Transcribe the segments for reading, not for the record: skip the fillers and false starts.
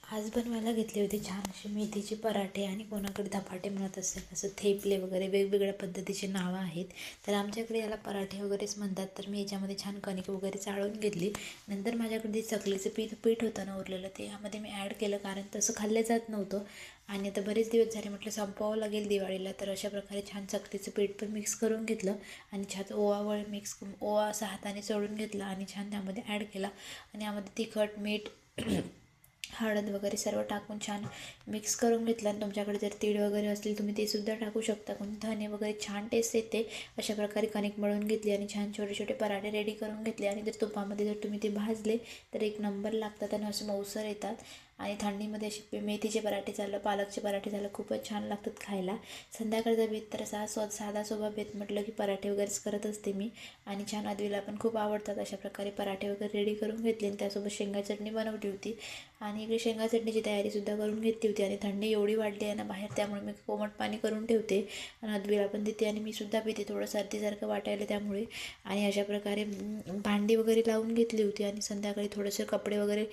आज बनवायला घेतले होते छान असे मेथीचे पराठे आणि कोणाकडे धपाटे म्हणत असेल, असं थेपले वगैरे वेगवेगळ्या पद्धतीचे नावं आहेत. तर आमच्याकडे याला पराठे वगैरेच म्हणतात. तर मी याच्यामध्ये छान कणिक वगैरे चाळून घेतली. नंतर माझ्याकडे चकलीचं पीठ होतं ना उरलेलं, ते यामध्ये मी ॲड केलं, कारण तसं खाल्लं जात नव्हतं आणि आता बरेच दिवस झाले, म्हटलं संपवावं लागेल दिवाळीला. तर अशा प्रकारे छान चकलीचं पीठ पण मिक्स करून घेतलं आणि छान ओवा मिक्स करून ओवा असा हाताने चढून घेतला आणि छान त्यामध्ये ॲड केला आणि यामध्ये तिखट मीठ हळद वगैरे सर्व टाकून छान मिक्स करून घेतलं. आणि तुमच्याकडे जर तीळ वगैरे असतील तुम्ही ते सुद्धा टाकू शकता. कोणी धने वगैरे छान टेस्ट येते. अशा प्रकारे कणिक मळून घेतली आणि छान छोटे छोटे पराठे रेडी करून घेतले. आणि जर तुपामध्ये जर तुम्ही ते भाजले तर एक नंबर लागतात आणि असे मऊसर येतात. आणि थंडीमध्ये असे मेथीचे पराठे झालं, पालकचे पराठे झालं, खूपच छान लागतात खायला. संध्याकाळचा बेत तर साधा सोबा बेत म्हटलं की पराठे वगैरेच करत असते मी. आणि छान अद्वीला पण खूप आवडतात. अशा प्रकारे पराठे वगैरे रेडी करून घेतले आणि त्यासोबत शेंगा चटणी बनवली होती. आणि इकडे शेंगा चटणीची तयारीसुद्धा करून घेतली होती. आणि थंडी एवढी वाढली आहे ना बाहेर, त्यामुळे मी कोमट पाणी करून ठेवते आणि अद्वीला पण देते आणि मी सुद्धा पिते, थोडं सर्दीसारखं वाटायला त्यामुळे. आणि अशा प्रकारे भांडी वगैरे लावून घेतली होती. आणि संध्याकाळी थोडेसे कपडे वगैरे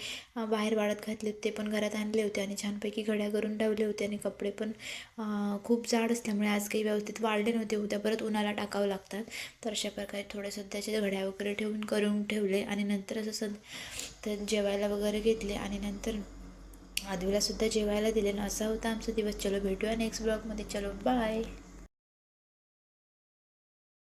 बाहेर वाळत घातले, ते पण घरात आणले होते आणि छानपैकी घड्या करून ठेवले होते. आणि कपडे पण खूप जाड असल्यामुळे आज काही व्यवस्थित वाळले नव्हते, उद्या परत उन्हाला टाकावं लागतात. तर अशा प्रकारे थोडे सध्याचे घड्या वगैरे करून ठेवले. आणि नंतर असं तर जेवायला वगैरे घेतले आणि नंतर आदवीला सुद्धा जेवायला दिले ना. असा होता आमचा दिवस. चलो भेटूया नेक्स्ट ब्लॉगमध्ये. चलो बाय.